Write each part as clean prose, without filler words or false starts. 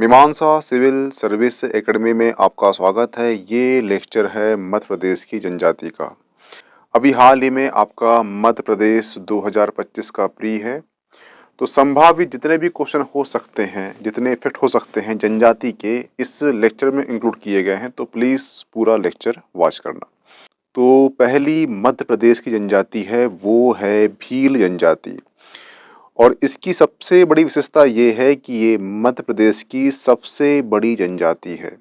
मीमांसा civil service academy में आपका स्वागत है। ये लेक्चर है मध्य प्रदेश की जनजाति का। अभी हाल ही में आपका मध्य प्रदेश 2025 का प्री है, तो संभावित जितने भी क्वेश्चन हो सकते हैं, जितने इफेक्ट हो सकते हैं जनजाति के, इस लेक्चर में इंक्लूड किए गए हैं। तो प्लीज़ पूरा लेक्चर वॉच करना। तो पहली मध्य प्रदेश की जनजाति है वो है भील जनजाति, और इसकी सबसे बड़ी विशेषता ये है कि ये मध्य प्रदेश की सबसे बड़ी जनजाति है।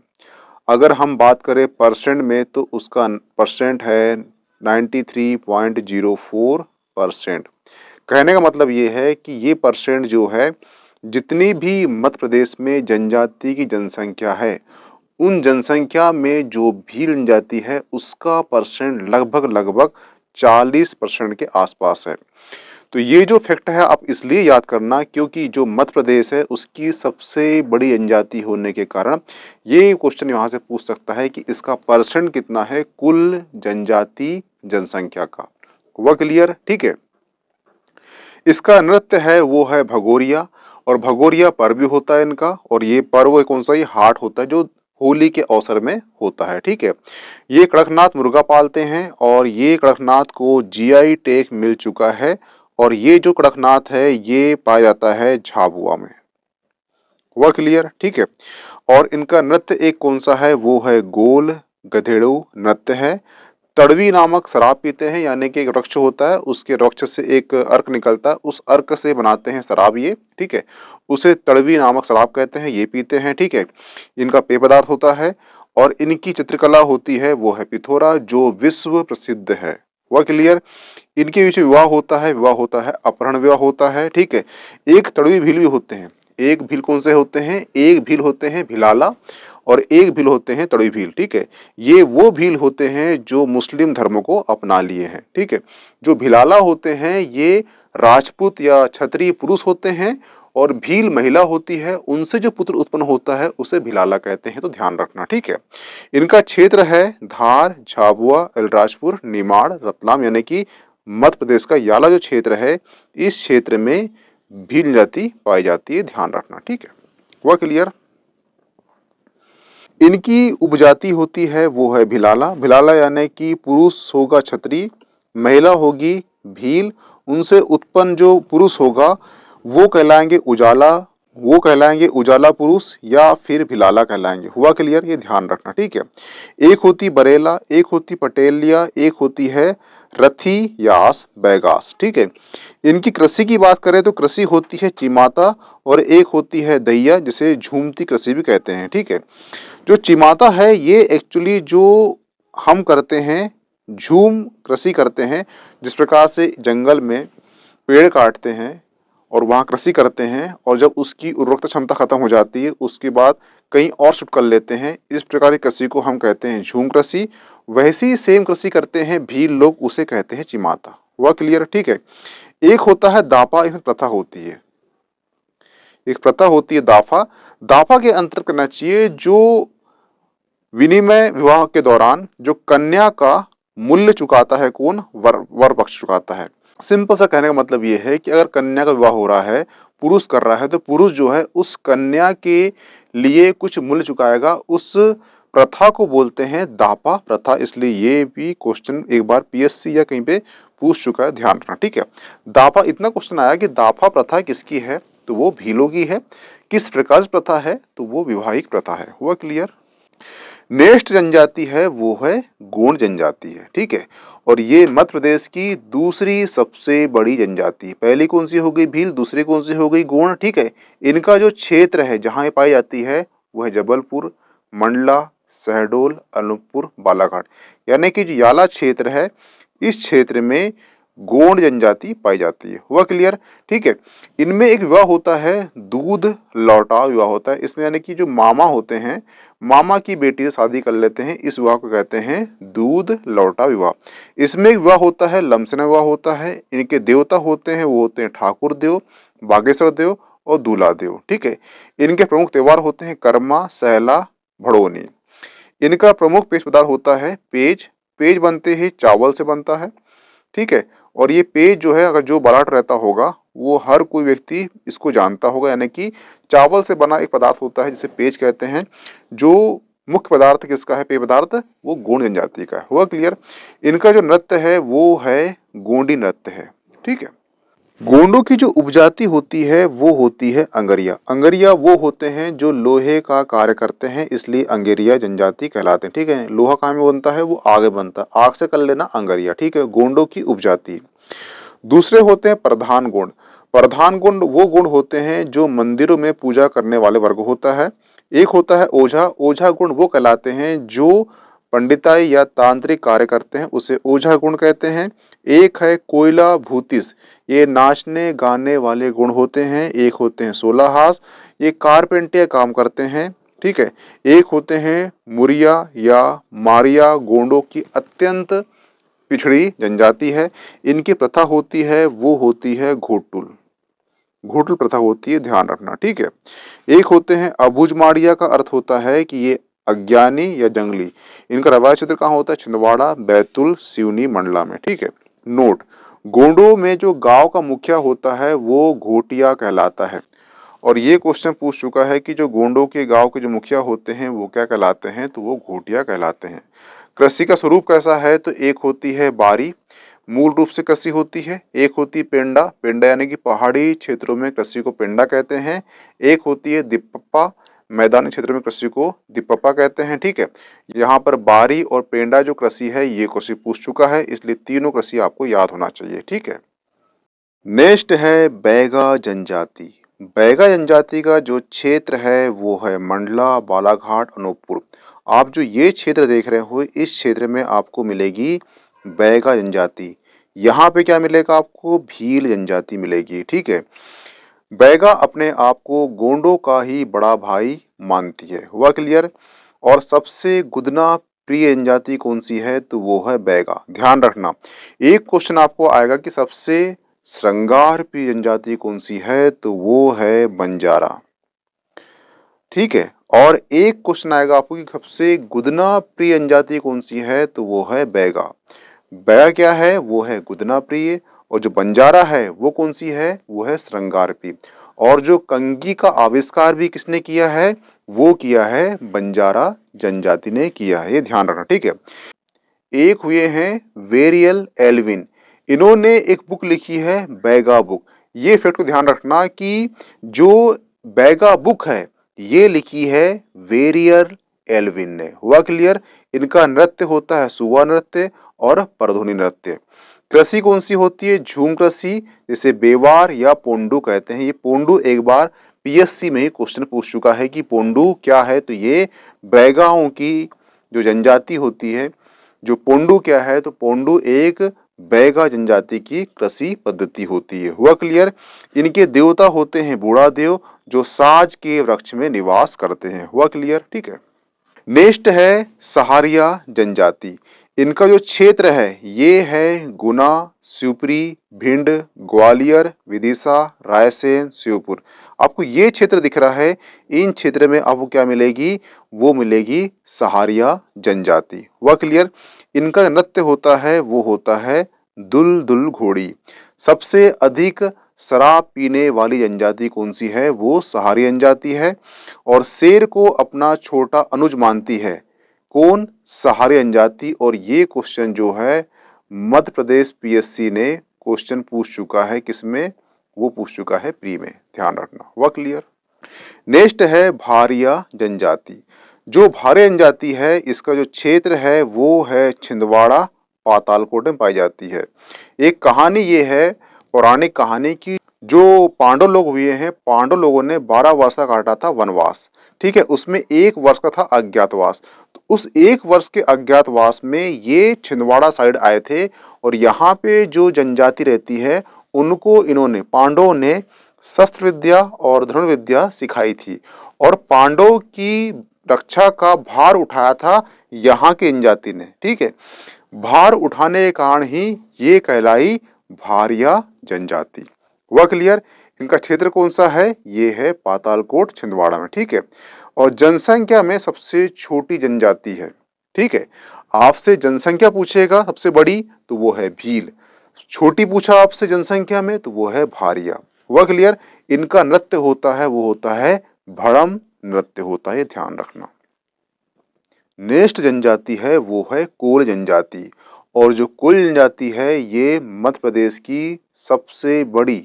अगर हम बात करें परसेंट में तो उसका परसेंट है 93.04%। कहने का मतलब ये है कि ये परसेंट जो है, जितनी भी मध्य प्रदेश में जनजाति की जनसंख्या है, उन जनसंख्या में जो भील जनजाति है उसका परसेंट लगभग 40% के आसपास है। तो ये जो फैक्ट है आप इसलिए याद करना क्योंकि जो मध्य प्रदेश है उसकी सबसे बड़ी जनजाति होने के कारण ये क्वेश्चन यहाँ से पूछ सकता है कि इसका परसेंट कितना है कुल जनजाति जनसंख्या का। हुआ क्लियर? ठीक है। इसका नृत्य है वो है भगोरिया, और भगोरिया पर्व भी होता है इनका, और ये पर्व कौन सा, ये हाट होता है जो होली के अवसर में होता है। ठीक है। ये कड़कनाथ मुर्गा पालते हैं और ये कड़कनाथ को जीआई टैग मिल चुका है, और ये जो कड़कनाथ है ये पाया जाता है झाबुआ में। हुआ क्लियर? ठीक है। और इनका नृत्य एक कौन सा है, वो है गोल गधेड़ू नृत्य है। तड़वी नामक शराब पीते हैं, यानी कि एक वृक्ष होता है, उसके वृक्ष से एक अर्क निकलता है, उस अर्क से बनाते हैं शराब ये। ठीक है। उसे तड़वी नामक शराब कहते हैं, ये पीते हैं। ठीक है। इनका पेय पदार्थ होता है, और इनकी चित्रकला होती है वो है पिथोरा, जो विश्व प्रसिद्ध है। हुआ क्लियर? इनके बीच विवाह होता है अपहरण विवाह होता है। ठीक है। एक तड़वी भील भी होते हैं। एक भील कौन से होते हैं, एक भील होते हैं भिलाला, और एक भील होते हैं तड़वी भील। ठीक है। ये वो भील होते हैं जो मुस्लिम धर्म को अपना लिए हैं। ठीक है। जो भिलाला होते हैं ये राजपूत या क्षत्रिय पुरुष होते हैं, और भील महिला होती है, उनसे जो पुत्र उत्पन्न होता है उसे भिलाला कहते हैं। तो ध्यान रखना। ठीक है। इनका क्षेत्र है धार, झाबुआ, अलीराजपुर, निमाड़, रतलाम, यानी कि मध्य प्रदेश का याला जो क्षेत्र है, इस क्षेत्र में भील जाति पाई जाती है। ध्यान रखना। ठीक है। हुआ क्लियर? इनकी उपजाति होती है वो है भिलाला। भिलाला यानी कि पुरुष होगा क्षत्रिय, महिला होगी भील, उनसे उत्पन्न जो पुरुष होगा वो कहलाएंगे उजाला, वो कहलाएंगे उजाला पुरुष, या फिर भिलाला कहलाएंगे। हुआ क्लियर? ये ध्यान रखना। ठीक है। एक होती बरेला, एक होती पटेलिया, एक होती है रथी यास बैगास। ठीक है। इनकी कृषि की बात करें तो कृषि होती है चिमाता, और एक होती है दैया, जिसे झूमती कृषि भी कहते हैं। ठीक है। जो चिमाता है ये एक्चुअली जो हम करते हैं, झूम कृषि करते हैं, जिस प्रकार से जंगल में पेड़ काटते हैं और वहाँ कृषि करते हैं, और जब उसकी उर्वरकता क्षमता खत्म हो जाती है उसके बाद कहीं और शिफ्ट कर लेते हैं, इस प्रकार की कृषि को हम कहते हैं झूम कृषि। वैसी सेम कृषि करते हैं भील लोग, उसे कहते हैं चिमाता। हुआ क्लियर? ठीक है। एक होता है दापा, इसमें प्रथा होती है, एक प्रथा होती है दाफा। दाफा के अंतर्गत करना चाहिए जो विनिमय विवाह के दौरान जो कन्या का मूल्य चुकाता है, कौन, वर पक्ष चुकाता है। सिंपल सा कहने का मतलब ये है कि अगर कन्या का विवाह हो रहा है, पुरुष कर रहा है, तो पुरुष जो है उस कन्या के लिए कुछ मूल्य चुकाएगा। उस प्रथा को बोलते हैं दापा प्रथा। इसलिए ये भी क्वेश्चन एक बार पीएससी या कहीं पे पूछ चुका है, ध्यान रखना। ठीक है। दापा, इतना क्वेश्चन आया कि दापा प्रथा किसकी है, तो वो भीलों की है। किस प्रकार से प्रथा है, तो वो विवाहिक प्रथा है। हुआ क्लियर? नेक्स्ट जनजाति है वो है गोंड जनजाति है। ठीक है। और ये मध्य प्रदेश की दूसरी सबसे बड़ी जनजाति है। पहली कौन सी हो गई भील, दूसरी कौन सी हो गई गोंड। ठीक है। इनका जो क्षेत्र है जहाँ ये पाई जाती है वो है जबलपुर, मंडला, शहडोल, अनूपपुर, बालाघाट, यानी कि जो याला क्षेत्र है, इस क्षेत्र में गोंड जनजाति पाई जाती है। हुआ क्लियर? ठीक है। इनमें एक विवाह होता है दूध लौटा विवाह होता है। इसमें यानी कि जो मामा होते हैं, मामा की बेटी से शादी कर लेते हैं, इस विवाह को कहते हैं दूध लौटा विवाह। इसमें एक विवाह होता है लमसना विवाह होता है। इनके देवता होते हैं वो होते हैं ठाकुर देव, बागेश्वर देव और दूल्हा देव। ठीक है। इनके प्रमुख त्योहार होते हैं कर्मा, सहला, भड़ोनी। इनका प्रमुख पेश पदार्थ होता है पेज। पेज बनते हैं चावल से बनता है। ठीक है। और ये पेज जो है, अगर जो बारात रहता होगा वो हर कोई व्यक्ति इसको जानता होगा, यानी कि चावल से बना एक पदार्थ होता है जिसे पेज कहते हैं। जो मुख्य पदार्थ किसका है, पेय पदार्थ, वो गोंड जनजाति का है। हुआ क्लियर। इनका जो नृत्य है वो है गोंडी नृत्य है। ठीक है। गोंडों की जो उपजाति होती है वो होती है अंगरिया। अंगरिया वो होते हैं जो लोहे का कार्य करते हैं, इसलिए अंगेरिया जनजाति कहलाते हैं। ठीक है। लोहा कहाँ में बनता है, वो आगे बनता है, आग से कर लेना अंगरिया। ठीक है। गोंडों की उपजाति। दूसरे होते हैं प्रधान गुण। प्रधान गुण वो गुण होते हैं जो मंदिरों में पूजा करने वाले वर्ग होता है। एक होता है ओझा। ओझा गुण वो कहलाते हैं जो पंडिताई या तांत्रिक कार्य करते हैं, उसे ओझा गुण कहते हैं। एक है कोयला भूतिस, ये नाचने गाने वाले गुण होते हैं। एक होते हैं सोलाहास, ये कारपेंटर काम करते हैं। ठीक है। एक होते हैं मुरिया या मारिया, गोंडों की अत्यंत पिछड़ी जनजाति है। इनकी प्रथा होती है वो होती है घोटुल। घोटुल प्रथा होती है, ध्यान रखना। ठीक है। एक होते हैं अबुझमाड़िया, का अर्थ होता है कि ये अज्ञानी या जंगली। इनका रवाय क्षेत्र कहाँ होता है, छिंदवाड़ा, बैतूल, सिवनी, मंडला में। ठीक है। नोट, गोंडों में जो गांव का मुखिया होता है वो घोटिया कहलाता है। और ये क्वेश्चन पूछ चुका है कि जो गोंडों के गांव के जो मुखिया होते हैं वो क्या कहलाते हैं, तो वो घोटिया कहलाते हैं। कृषि का स्वरूप कैसा है, तो एक होती है बारी, मूल रूप से कृषि होती है। एक होती पेंडा, पेंडा यानी कि पहाड़ी क्षेत्रों में कृषि को पेंडा कहते हैं। एक होती है दिपप्पा, मैदानी क्षेत्र में कृषि को दिपप्पा कहते हैं। ठीक है। यहाँ पर बारी और पेंडा जो कृषि है ये कृषि पूछ चुका है, इसलिए तीनों कृषि आपको याद होना चाहिए। ठीक है। नेक्स्ट है बैगा जनजाति। बैगा जनजाति का जो क्षेत्र है वो है मंडला, बालाघाट, अनूपपुर। आप जो ये क्षेत्र देख रहे हो, इस क्षेत्र में आपको मिलेगी बैगा जनजाति। यहाँ पे क्या मिलेगा आपको, भील जनजाति मिलेगी। ठीक है। बैगा अपने आप को गोंडों का ही बड़ा भाई मानती है। हुआ क्लियर। और सबसे गुदना प्रिय जनजाति कौन सी है, तो वो है बैगा। ध्यान रखना, एक क्वेश्चन आपको आएगा कि सबसे श्रृंगार प्रिय जनजाति कौन सी है, तो वो है बंजारा। ठीक है। और एक क्वेश्चन आएगा आपको कि सबसे गुदना प्रिय जनजाति कौन सी है, तो वो है बैगा। बैगा क्या है, वो है गुदना प्रिय। और जो बंजारा है वो कौन सी है, वो है श्रृंगार प्रिय। और जो कंगी का आविष्कार भी किसने किया है, वो किया है बंजारा जनजाति ने किया है, ये ध्यान रखना। ठीक है। एक हुए हैं वेरियल एल्विन, इन्होंने एक बुक लिखी है बैगा बुक। ये फैक्ट को ध्यान रखना कि जो बैगा बुक है ये लिखी है वेरियल एल्विन ने। हुआ क्लियर। इनका नृत्य होता है सुवा नृत्य और परधुनी नृत्य। कृषि कौन सी होती है, झूम कृषि, जिसे बेवार या पोंडू कहते हैं। ये पोंडू एक बार पीएससी में ही क्वेश्चन पूछ चुका है कि पोंडू क्या है, तो ये बैगाओं की जो जनजाति होती है। जो पोंडू क्या है, तो पोंडू एक बैगा जनजाति की कृषि पद्धति होती है। हुआ क्लियर। इनके देवता होते हैं बूढ़ा देव, जो साज के वृक्ष में निवास करते हैं। हुआ क्लियर। ठीक है। नेक्स्ट है सहारिया जनजाति। इनका जो क्षेत्र है ये है गुना, शिवपुरी, भिंड, ग्वालियर, विदिशा, रायसेन, श्योपुर। आपको ये क्षेत्र दिख रहा है, इन क्षेत्र में आपको क्या मिलेगी, वो मिलेगी सहारिया जनजाति। हुआ क्लियर। इनका नृत्य होता है वो होता है दुल दुल घोड़ी। सबसे अधिक शराब पीने वाली जनजाति कौन सी है, वो सहारी जनजाति है। और शेर को अपना छोटा अनुज मानती है कौन, सहारी जनजाति। और ये क्वेश्चन जो है मध्य प्रदेश पीएससी ने क्वेश्चन पूछ चुका है, किसमें, वो पूछ चुका है प्री में। ध्यान रखना। हुआ क्लियर। नेक्स्ट है भारिया जनजाति। जो भारिया जनजाति है इसका जो क्षेत्र है वो है छिंदवाड़ा, पातालकोट में पाई जाती है। एक कहानी ये है, पौराणिक कहानी की, जो पांडव लोग हुए हैं, पांडव लोगों ने 12 वर्ष का काटा था वनवास। ठीक है। उसमें एक वर्ष का था अज्ञातवास। तो उस एक वर्ष के अज्ञातवास में ये छिंदवाड़ा साइड आए थे। और यहाँ पे जो जनजाति रहती है उनको इन्होंने, पांडवों ने शस्त्र विद्या और धनुर् विद्या सिखाई थी। और पांडव की रक्षा का भार उठाया था यहाँ की जनजाति ने। ठीक है। भार उठाने के कारण ही ये कहलाई भारिया जनजाति। हुआ क्लियर। इनका क्षेत्र कौन सा है, ये है पातालकोट छिंदवाड़ा में। ठीक है। और जनसंख्या में सबसे छोटी जनजाति है। ठीक है। आपसे जनसंख्या पूछेगा सबसे बड़ी, तो वो है भील। छोटी पूछा आपसे जनसंख्या में तो वो है भारिया। हुआ क्लियर। इनका नृत्य होता है वो होता है भड़म नृत्य होता है, ध्यान रखना। नेक्स्ट जनजाति है वो है कोल जनजाति। और जो कोल जनजाति है ये मध्य प्रदेश की सबसे बड़ी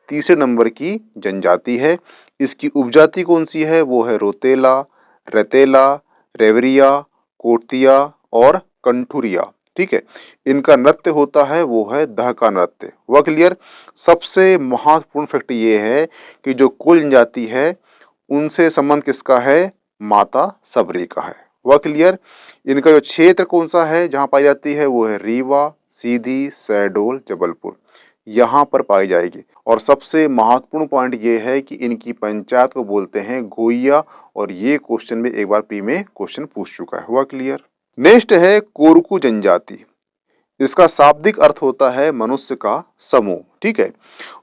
तीसरे नंबर की जनजाति है। इसकी उपजाति कौन सी है वो है रोतेला, रतेला, रेवरिया, कोटिया और कंठुरिया। ठीक है। इनका नृत्य होता है वो है दहका नृत्य। वह क्लियर। सबसे महत्वपूर्ण फैक्ट ये है कि जो कोल जनजाति है उनसे संबंध किसका है, माता सबरी का है। वह क्लियर। इनका जो क्षेत्र कौन सा है जहां पाई जाती है वो है रीवा, सीधी, शहडोल, जबलपुर, यहाँ पर पाई जाएगी। और सबसे महत्वपूर्ण पॉइंट ये है कि इनकी पंचायत को बोलते हैं गोइया। और ये क्वेश्चन में एक बार प्री में क्वेश्चन पूछ चुका है। हुआ क्लियर। नेक्स्ट है कोरकू जनजाति। इसका शाब्दिक अर्थ होता है मनुष्य का समूह। ठीक है।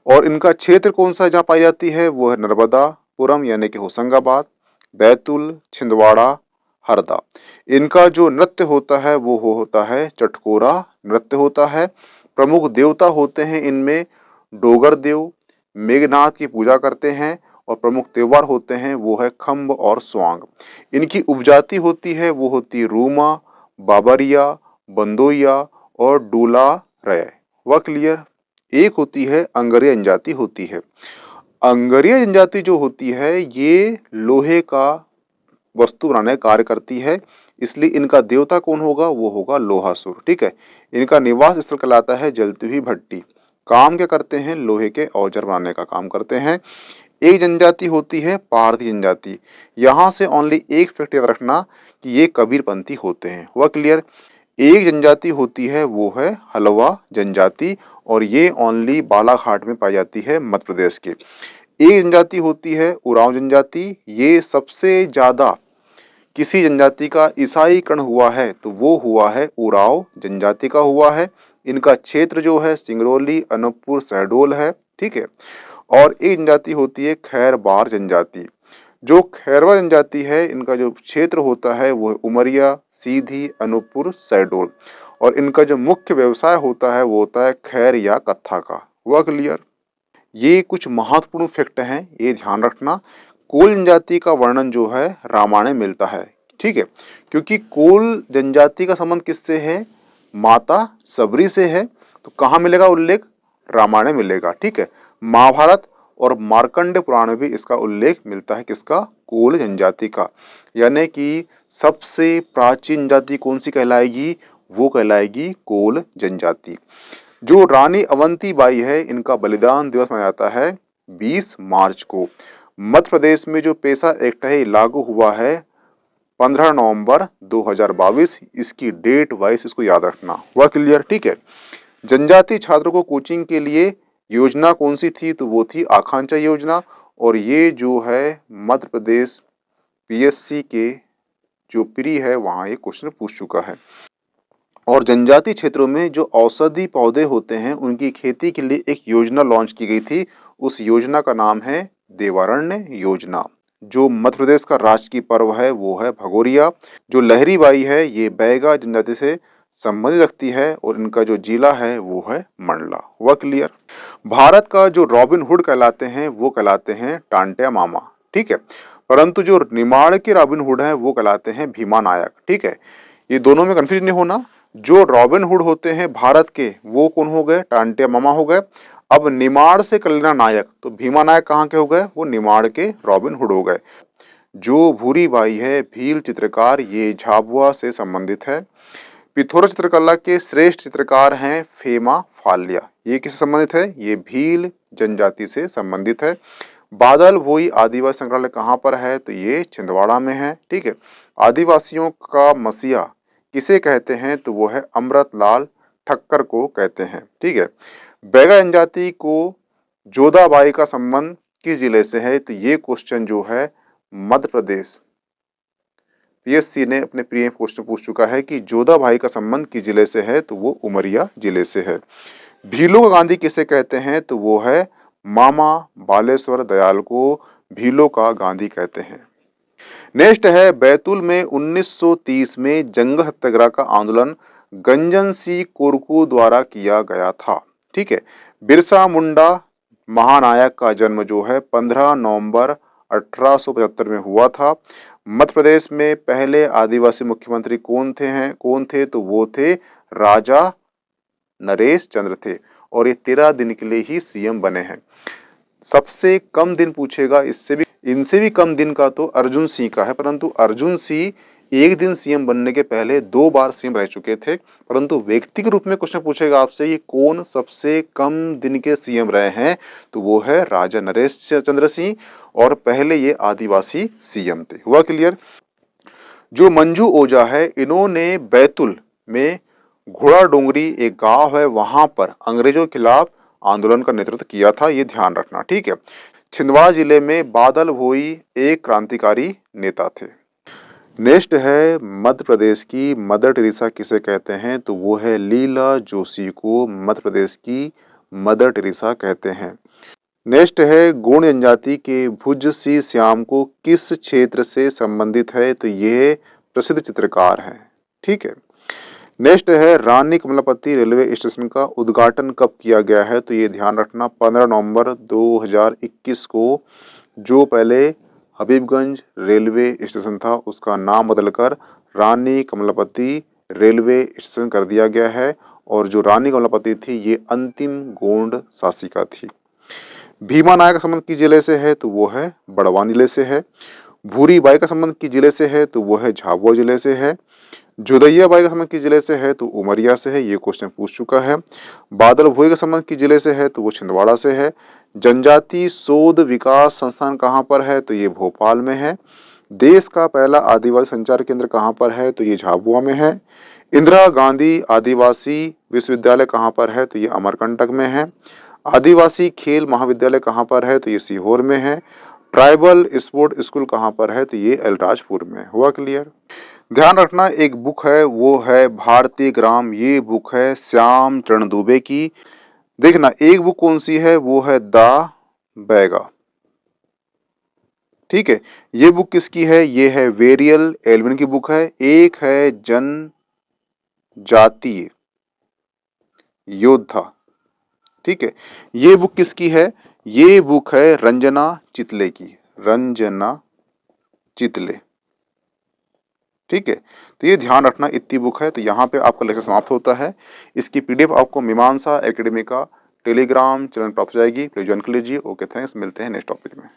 और इनका क्षेत्र कौन सा जहाँ पाई जाती है वो है नर्मदापुरम यानी कि होशंगाबाद, बैतूल, छिंदवाड़ा, हरदा। इनका जो नृत्य होता है वो होता है चटकोरा नृत्य होता है। प्रमुख देवता होते हैं इनमें डोगर देव, मेघनाथ की पूजा करते हैं। और प्रमुख त्योहार होते हैं वो है खम्ब और स्वांग। इनकी उपजाति होती है वो होती रूमा, बाबरिया, बंदोइया और डूला रय। वह क्लियर। एक होती है अंगरिया जनजाति होती है। अंगरिया जनजाति जो होती है ये लोहे का वस्तु बनाने का कार्य करती है। इसलिए इनका देवता कौन होगा वो होगा लोहासुर। ठीक है। इनका निवास स्थल कहलाता है जलती हुई भट्टी। काम क्या करते हैं, लोहे के औजार बनाने का काम करते हैं। एक जनजाति होती है पारधी जनजाति। यहाँ से ओनली एक फैक्ट याद रखना कि ये कबीरपंथी होते हैं। वह क्लियर। एक जनजाति होती है वो है हलवा जनजाति। और ये ओनली बालाघाट में पाई जाती है मध्य प्रदेश के। एक जनजाति होती है उरांव जनजाति। ये सबसे ज्यादा किसी जनजाति का ईसाईकरण हुआ है तो वो हुआ है उरांव जनजाति का हुआ है। इनका क्षेत्र जो है सिंगरौली, अनूपपुर, शहडोल है। ठीक है। और एक जनजाति होती है खैरबार जनजाति। जो खैरवा जनजाति है इनका जो क्षेत्र होता है वो है उमरिया, सीधी, अनूपपुर, शहडोल। और इनका जो मुख्य व्यवसाय होता है वो होता है खैर या कत्था का। हुआ क्लियर। ये कुछ महत्वपूर्ण फैक्ट हैं, ये ध्यान रखना। कोल जनजाति का वर्णन जो है रामायण में मिलता है। ठीक है। क्योंकि कोल जनजाति का संबंध किससे है, माता सबरी से है। तो कहाँ मिलेगा उल्लेख, रामायण में मिलेगा। ठीक है। महाभारत और मार्कंड पुराण में भी इसका उल्लेख मिलता है किसका, कोल जनजाति का। यानी कि सबसे प्राचीन जाति कौन सी कहलाएगी, वो कहलाएगी कोल जनजाति। जो रानी अवंती बाई है इनका बलिदान दिवस मनाया जाता है 20 मार्च को। मध्य प्रदेश में जो पेशा एक्ट है लागू हुआ है 15 नवंबर 2022। इसकी डेट वाइज इसको याद रखना। हुआ क्लियर। ठीक है। जनजाति छात्रों को कोचिंग के लिए योजना कौन सी थी, तो वो थी आकांक्षा योजना। और ये जो है मध्य प्रदेश पीएससी के जो प्री है वहाँ ये क्वेश्चन पूछ चुका है। और जनजाति क्षेत्रों में जो औषधि पौधे होते हैं उनकी खेती के लिए एक योजना लॉन्च की गई थी। उस योजना का नाम है देवारण्य योजना। जो मध्य प्रदेश का राजकीय पर्व है वो है भगोरिया। जो लहरी बाई है ये बैगा जनजाति से संबंधित रखती है। और इनका जो जिला है वो है मंडला। हुआ क्लियर। भारत का जो रॉबिन हुड कहलाते हैं वो कहलाते हैं टांटिया मामा। ठीक है। परंतु जो निमाड़ के रॉबिन हुड है वो कहलाते हैं भीमा नायक। ठीक है। ये दोनों में कंफ्यूज नहीं होना। जो रॉबिन हुड होते हैं भारत के वो कौन हो गए, टांटिया मामा हो गए। अब निमाड़ से कल्याण नायक, तो भीमा नायक कहाँ के हो गए, वो निमाड़ के रॉबिन हुड हो गए। जो भूरी बाई है भील चित्रकार, ये झाबुआ से संबंधित है। पिथौरा चित्रकला के श्रेष्ठ चित्रकार हैं फेमा फाल्या। ये किससे संबंधित है, ये भील जनजाति से संबंधित है। बादल भोई आदिवासी संग्रहालय कहाँ पर है, तो ये छिंदवाड़ा में है। ठीक है। आदिवासियों का मसीहा किसे कहते हैं, तो वो है अमृतलाल ठक्कर को कहते हैं। ठीक है। बैगा जनजाति को जोधाबाई का संबंध किस जिले से है, तो ये क्वेश्चन जो है मध्य प्रदेश पीएससी ने अपने प्री क्वेश्चन पूछ चुका है कि जोधाबाई का संबंध किस जिले से है, तो वो उमरिया जिले से है। भीलों का गांधी किसे कहते हैं, तो वो है मामा बालेश्वर दयाल को भीलों का गांधी कहते हैं। नेक्स्ट है बैतूल में 1930 में जंगल सत्याग्रह का आंदोलन गंजन सिंह कोरकू द्वारा किया गया था। ठीक है। बिरसा मुंडा महानायक का जन्म जो है 15 नवंबर 1875 में हुआ था। मध्य प्रदेश में पहले आदिवासी मुख्यमंत्री कौन थे तो वो थे राजा नरेश चंद्र थे और ये 13 दिन के लिए ही सीएम बने हैं। सबसे कम दिन पूछेगा इनसे भी कम दिन का तो अर्जुन सिंह का है, परंतु अर्जुन सिंह एक दिन सीएम बनने के पहले 2 बार सीएम रह चुके थे। परंतु व्यक्ति के रूप में क्वेश्चन पूछेगा आपसे ये कौन सबसे कम दिन के सीएम रहे हैं तो वो है राजा नरेश चंद्र सिंह और पहले ये आदिवासी सीएम थे। हुआ क्लियर। जो मंजू ओझा है इन्होंने बैतुल में घोड़ा डोंगरी एक गांव है वहां पर अंग्रेजों के खिलाफ आंदोलन का नेतृत्व किया था, ये ध्यान रखना। ठीक है। छिंदवाड़ा जिले में बादल भोई एक क्रांतिकारी नेता थे। नेक्स्ट है मध्य प्रदेश की मदर टेरेसा किसे कहते हैं तो वो है लीला जोशी को मध्य प्रदेश की मदर टेरेसा कहते हैं। नेक्स्ट है गोंड जनजाति के भुज सी श्याम को किस क्षेत्र से संबंधित है तो ये प्रसिद्ध चित्रकार हैं। ठीक है। नेक्स्ट है रानी कमलापति रेलवे स्टेशन का उद्घाटन कब किया गया है तो ये ध्यान रखना 15 नवंबर 2021 को। जो पहले हबीबगंज रेलवे स्टेशन था उसका नाम बदलकर रानी कमलापति रेलवे स्टेशन कर दिया गया है और जो रानी कमलापति थी ये अंतिम गोंड शासिका थी। भीमा नायक का संबंध किस जिले से है तो वो है बड़वानी जिले से है। भूरी बाई का संबंध किस जिले से है तो वो है झाबुआ जिले से है। जोदैया बाई का संबंध किस जिले से है तो उमरिया से है, ये क्वेश्चन पूछ चुका है। बादल भोई का संबंध किस जिले से है तो वो छिंदवाड़ा से है। जनजाति शोध विकास संस्थान कहाँ पर है तो ये भोपाल में है। देश का पहला आदिवासी संचार केंद्र कहाँ पर है तो ये झाबुआ में है। इंदिरा गांधी आदिवासी विश्वविद्यालय कहाँ पर है तो ये अमरकंटक में है। आदिवासी खेल महाविद्यालय कहाँ पर है तो ये सीहोर में है। ट्राइबल स्पोर्ट स्कूल कहाँ पर है तो ये अलीराजपुर में। हुआ क्लियर। ध्यान रखना एक बुक है वो है भारतीय ग्राम, ये बुक है श्याम चरण दुबे की। देखना एक बुक कौन सी है वो है द बैगा। ठीक है। ये बुक किसकी है ये है वेरियल एल्विन की बुक है। एक है जनजातीय योद्धा। ठीक है। ये बुक किसकी है ये बुक है रंजना चितले की, रंजना चितले। ठीक है। तो ये ध्यान रखना इतनी बुक है। तो यहाँ पे आपका लेक्चर समाप्त होता है। इसकी पीडीएफ आपको मीमांसा एकेडमी का टेलीग्राम चैनल प्राप्त हो जाएगी, प्लीज ज्वाइन कर लीजिए। ओके थैंक्स, मिलते हैं नेक्स्ट टॉपिक में।